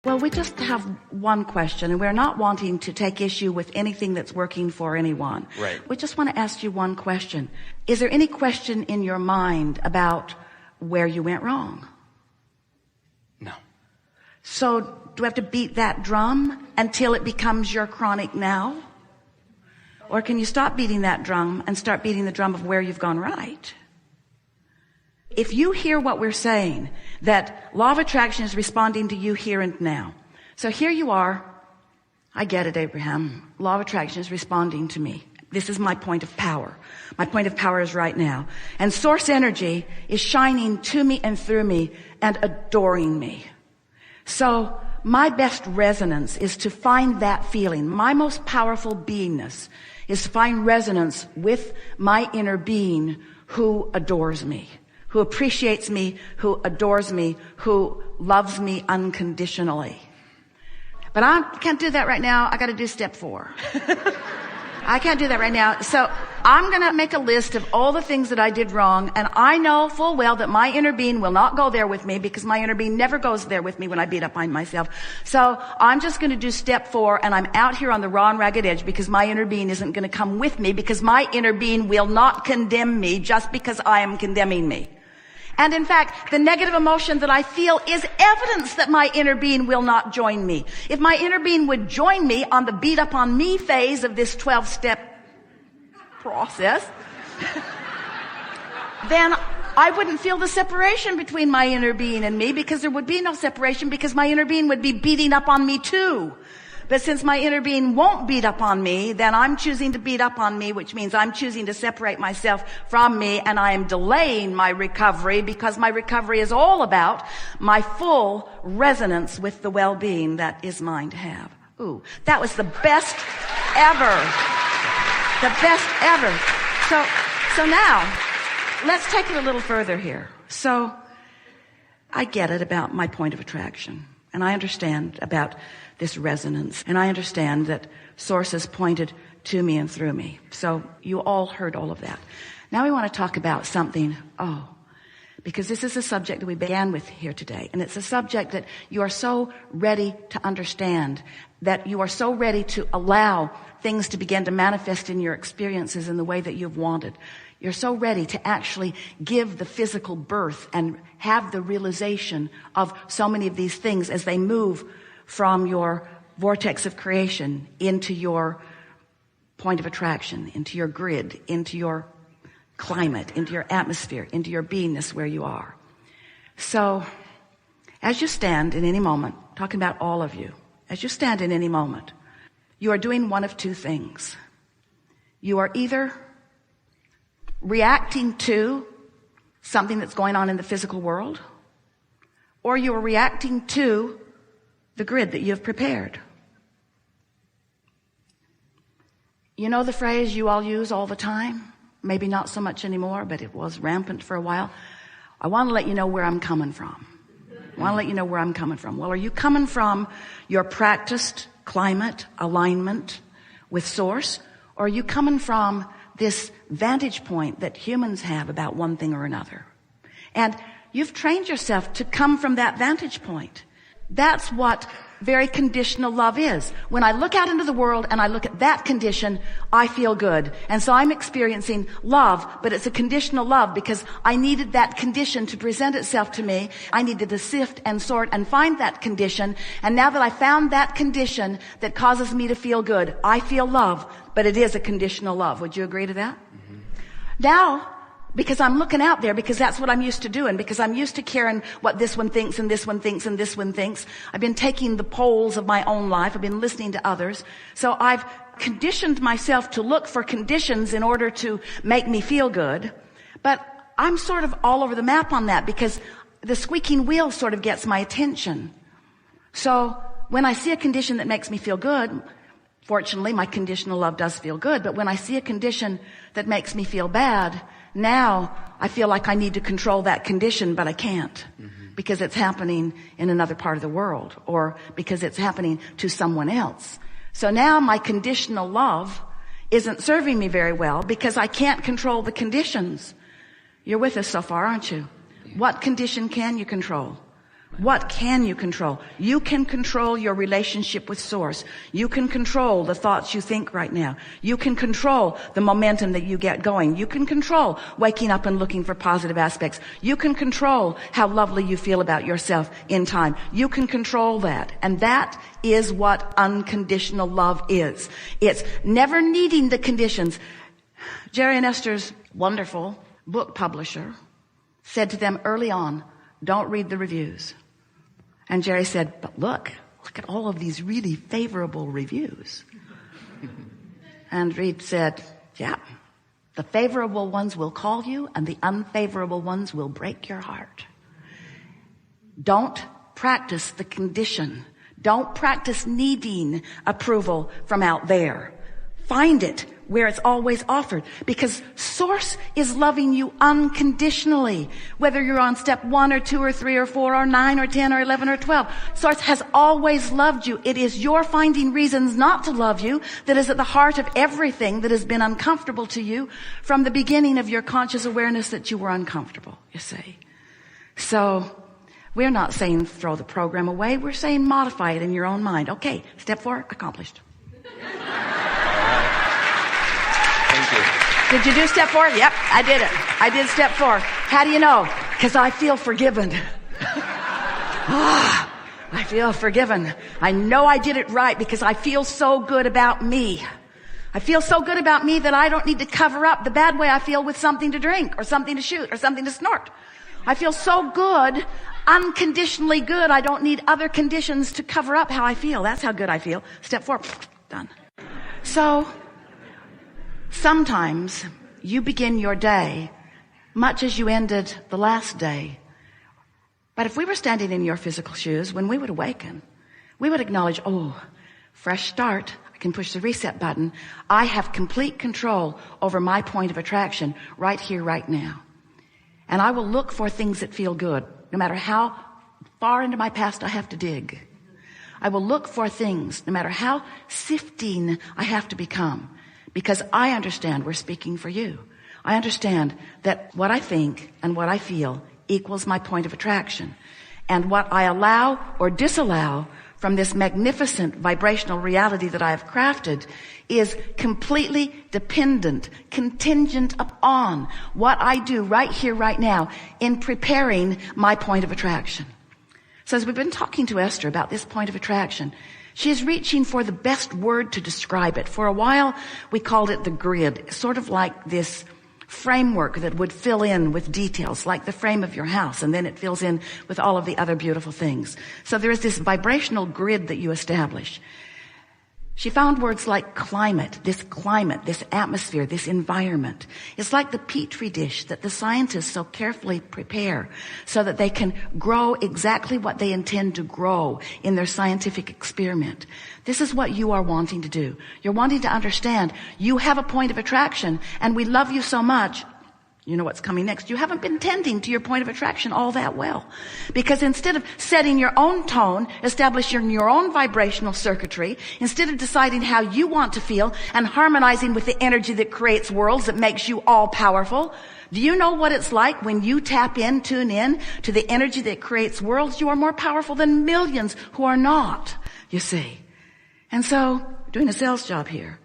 Well, we just have one question, and we're not wanting to take issue with anything that's working for anyone. Right. We just want to ask you one question. Is there any question in your mind about where you went wrong? No. So do we have to beat that drum until it becomes your chronic now? Or can you stop beating that drum and start beating the drum of where you've gone right? If you hear what we're saying, that law of attraction is responding to you here and now. So here you are. I get it, Abraham. Law of attraction is responding to me. This is my point of power. My point of power is right now. And source energy is shining to me and through me and adoring me. So my best resonance is to find that feeling. My most powerful beingness is to find resonance with my inner being who adores me, who appreciates me, who adores me, who loves me unconditionally. But I can't do that right now. I got to do step 4. I can't do that right now. So I'm going to make a list of all the things that I did wrong. And I know full well that my inner being will not go there with me, because my inner being never goes there with me when I beat up on myself. So I'm just going to do step 4, and I'm out here on the raw and ragged edge because my inner being isn't going to come with me, because my inner being will not condemn me just because I am condemning me. And in fact, the negative emotion that I feel is evidence that my inner being will not join me. If my inner being would join me on the beat up on me phase of this 12-step process, then I wouldn't feel the separation between my inner being and me, because there would be no separation, because my inner being would be beating up on me too. But since my inner being won't beat up on me, then I'm choosing to beat up on me, which means I'm choosing to separate myself from me, and I am delaying my recovery, because my recovery is all about my full resonance with the well-being that is mine to have. Ooh, that was the best ever. The best ever. So now, let's take it a little further here. So, I get it about my point of attraction, and I understand about this resonance, and I understand that source is pointed to me and through me. So you all heard all of that. Now we want to talk about something, because this is a subject that we began with here today, and it's a subject that you are so ready to understand, that you are so ready to allow things to begin to manifest in your experiences in the way that you've wanted. You're so ready to actually give the physical birth and have the realization of so many of these things as they move from your vortex of creation into your point of attraction, into your grid, into your climate, into your atmosphere, into your beingness where you are. So, as you stand in any moment, talking about all of you, as you stand in any moment, you are doing one of two things. You are either reacting to something that's going on in the physical world, or you are reacting to the grid that you have prepared. You know the phrase you all use all the time? Maybe not so much anymore, but it was rampant for a while. I want to let you know where I'm coming from. Well, are you coming from your practiced climate, alignment with source? Or are you coming from this vantage point that humans have about one thing or another? And you've trained yourself to come from that vantage point. That's what very conditional love is. When I look out into the world and I look at that condition, I feel good. And so I'm experiencing love, but it's a conditional love because I needed that condition to present itself to me. I needed to sift and sort and find that condition. And now that I found that condition that causes me to feel good, I feel love, but it is a conditional love. Would you agree to that? Mm-hmm. Now, because I'm looking out there, because that's what I'm used to doing, because I'm used to caring what this one thinks and this one thinks and this one thinks. I've been taking the polls of my own life. I've been listening to others. So I've conditioned myself to look for conditions in order to make me feel good. But I'm sort of all over the map on that because the squeaking wheel sort of gets my attention. So when I see a condition that makes me feel good, fortunately my conditional love does feel good. But when I see a condition that makes me feel bad, now I feel like I need to control that condition, but I can't because it's happening in another part of the world or because it's happening to someone else. So now my conditional love isn't serving me very well because I can't control the conditions. You're with us so far, aren't you? What condition can you control? What can you control? You can control your relationship with Source. You can control the thoughts you think right now. You can control the momentum that you get going. You can control waking up and looking for positive aspects. You can control how lovely you feel about yourself in time. You can control that. And that is what unconditional love is. It's never needing the conditions. Jerry and Esther's wonderful book publisher said to them early on, don't read the reviews. And Jerry said, but look at all of these really favorable reviews. And Reed said, yeah, the favorable ones will call you and the unfavorable ones will break your heart. Don't practice the condition. Don't practice needing approval from out there. Find it where it's always offered, because Source is loving you unconditionally. Whether you're on step 1 or 2 or 3 or 4 or 9 or 10 or 11 or 12, Source has always loved you. It is your finding reasons not to love you that is at the heart of everything that has been uncomfortable to you from the beginning of your conscious awareness that you were uncomfortable, you see. So we're not saying throw the program away. We're saying modify it in your own mind. Okay, step 4 accomplished. Did you do step 4? Yep, I did it. I did step 4. How do you know? Because I feel forgiven. I feel forgiven. I know I did it right because I feel so good about me. I feel so good about me that I don't need to cover up the bad way I feel with something to drink or something to shoot or something to snort. I feel so good, unconditionally good. I don't need other conditions to cover up how I feel. That's how good I feel. Step 4, done. So, sometimes you begin your day much as you ended the last day. But if we were standing in your physical shoes, when we would awaken, we would acknowledge, oh, fresh start. I can push the reset button. I have complete control over my point of attraction right here, right now. And I will look for things that feel good, no matter how far into my past I have to dig. I will look for things, no matter how sifting I have to become. Because I understand we're speaking for you. I understand that what I think and what I feel equals my point of attraction. And what I allow or disallow from this magnificent vibrational reality that I have crafted is completely dependent, contingent upon what I do right here, right now in preparing my point of attraction. So as we've been talking to Esther about this point of attraction, she is reaching for the best word to describe it. For a while, we called it the grid, sort of like this framework that would fill in with details, like the frame of your house, and then it fills in with all of the other beautiful things. So there is this vibrational grid that you establish. She found words like climate, this atmosphere, this environment. It's like the petri dish that the scientists so carefully prepare so that they can grow exactly what they intend to grow in their scientific experiment. This is what you are wanting to do. You're wanting to understand you have a point of attraction and we love you so much. You know what's coming next. You haven't been tending to your point of attraction all that well. Because instead of setting your own tone, establishing your own vibrational circuitry, instead of deciding how you want to feel and harmonizing with the energy that creates worlds that makes you all powerful, do you know what it's like when you tune in to the energy that creates worlds? You are more powerful than millions who are not, you see. And so, doing a sales job here.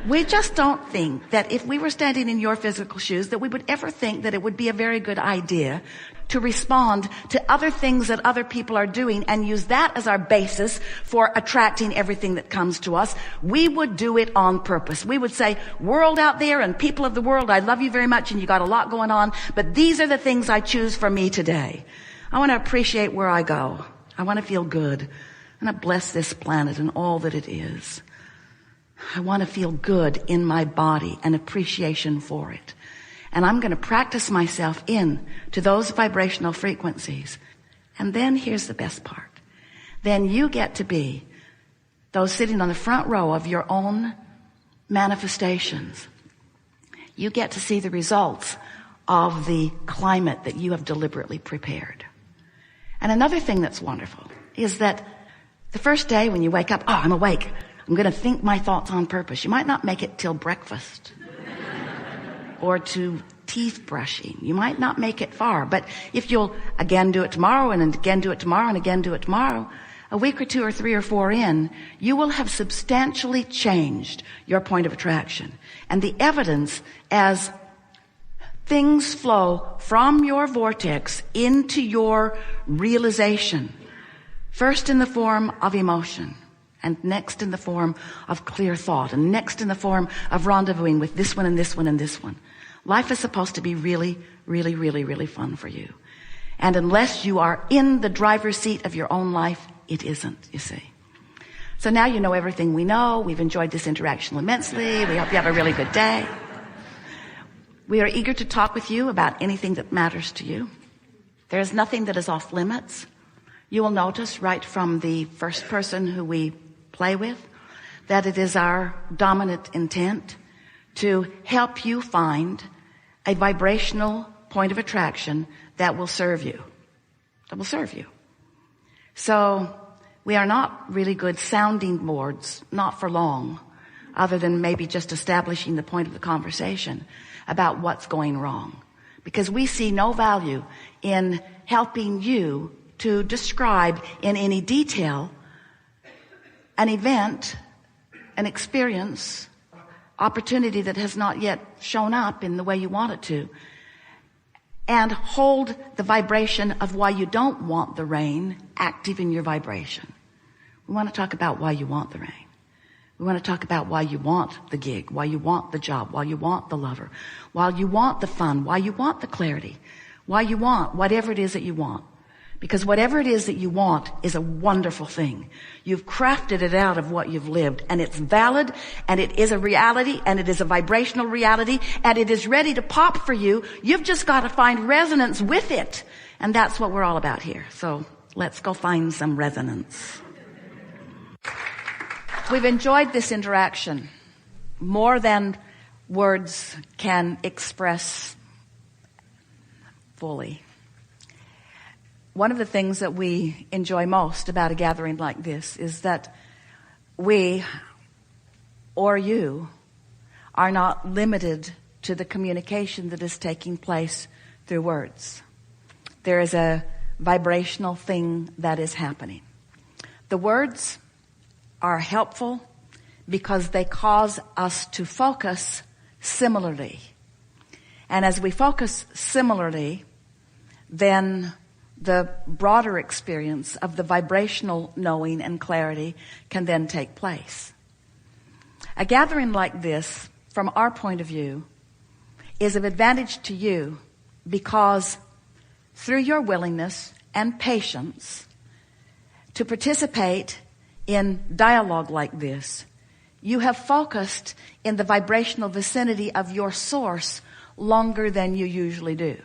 We just don't think that if we were standing in your physical shoes that we would ever think that it would be a very good idea to respond to other things that other people are doing and use that as our basis for attracting everything that comes to us. We would do it on purpose. We would say, world out there and people of the world, I love you very much and you got a lot going on, but these are the things I choose for me today. I want to appreciate where I go. I want to feel good. I want to bless this planet and all that it is. I want to feel good in my body and appreciation for it. And I'm going to practice myself in to those vibrational frequencies. And then here's the best part. Then you get to be those sitting on the front row of your own manifestations. You get to see the results of the climate that you have deliberately prepared. And another thing that's wonderful is that the first day when you wake up, I'm awake. I'm going to think my thoughts on purpose. You might not make it till breakfast or to tea teeth brushing. You might not make it far, but if you'll again do it tomorrow and again do it tomorrow and again do it tomorrow, a week or two or three or four in, you will have substantially changed your point of attraction. And the evidence as things flow from your vortex into your realization, first in the form of emotion, and next in the form of clear thought, and next in the form of rendezvousing with this one and this one and this one. Life is supposed to be really, really, really, really fun for you. And unless you are in the driver's seat of your own life, it isn't, you see. So now you know everything we know. We've enjoyed this interaction immensely. We hope you have a really good day. We are eager to talk with you about anything that matters to you. There is nothing that is off limits. You will notice right from the first person who we play with that it is our dominant intent to help you find a vibrational point of attraction that will serve you. That will serve you. So we are not really good sounding boards, not for long, other than maybe just establishing the point of the conversation about what's going wrong. Because we see no value in helping you to describe in any detail an event, an experience, opportunity that has not yet shown up in the way you want it to, and hold the vibration of why you don't want the rain active in your vibration. We want to talk about why you want the rain. We want to talk about why you want the gig, why you want the job, why you want the lover, why you want the fun, why you want the clarity, why you want whatever it is that you want. Because whatever it is that you want is a wonderful thing. You've crafted it out of what you've lived, and it's valid, and it is a reality, and it is a vibrational reality, and it is ready to pop for you. You've just got to find resonance with it. And that's what we're all about here. So let's go find some resonance. We've enjoyed this interaction more than words can express fully. One of the things that we enjoy most about a gathering like this is that we, or you, are not limited to the communication that is taking place through words. There is a vibrational thing that is happening. The words are helpful because they cause us to focus similarly. And as we focus similarly, then the broader experience of the vibrational knowing and clarity can then take place. A gathering like this, from our point of view, is of advantage to you because through your willingness and patience to participate in dialogue like this, you have focused in the vibrational vicinity of your source longer than you usually do.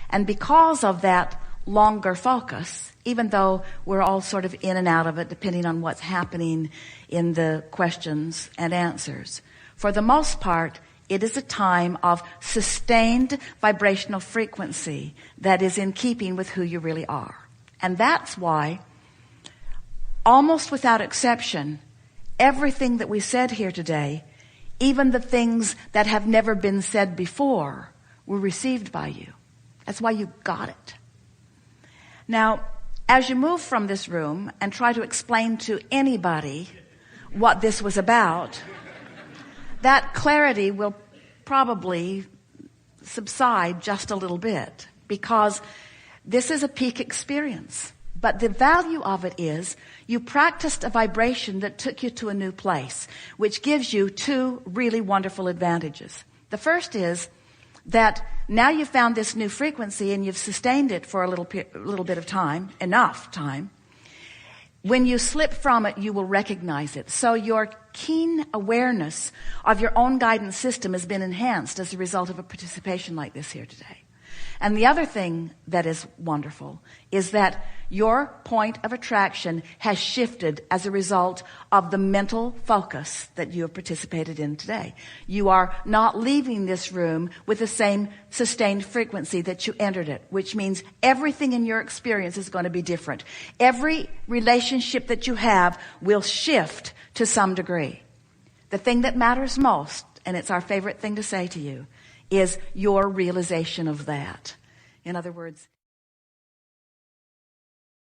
And because of that longer focus, even though we're all sort of in and out of it depending on what's happening in the questions and answers, for the most part, it is a time of sustained vibrational frequency that is in keeping with who you really are. And that's why, almost without exception, everything that we said here today, even the things that have never been said before, were received by you. That's why you got it. Now, as you move from this room and try to explain to anybody what this was about, that clarity will probably subside just a little bit because this is a peak experience. But the value of it is you practiced a vibration that took you to a new place, which gives you two really wonderful advantages. The first is that now you've found this new frequency and you've sustained it for a little bit of time, enough time. When you slip from it, you will recognize it. So your keen awareness of your own guidance system has been enhanced as a result of a participation like this here today. And the other thing that is wonderful is that your point of attraction has shifted as a result of the mental focus that you have participated in today. You are not leaving this room with the same sustained frequency that you entered it, which means everything in your experience is going to be different. Every relationship that you have will shift to some degree. The thing that matters most, and it's our favorite thing to say to you, is your realization of that. In other words,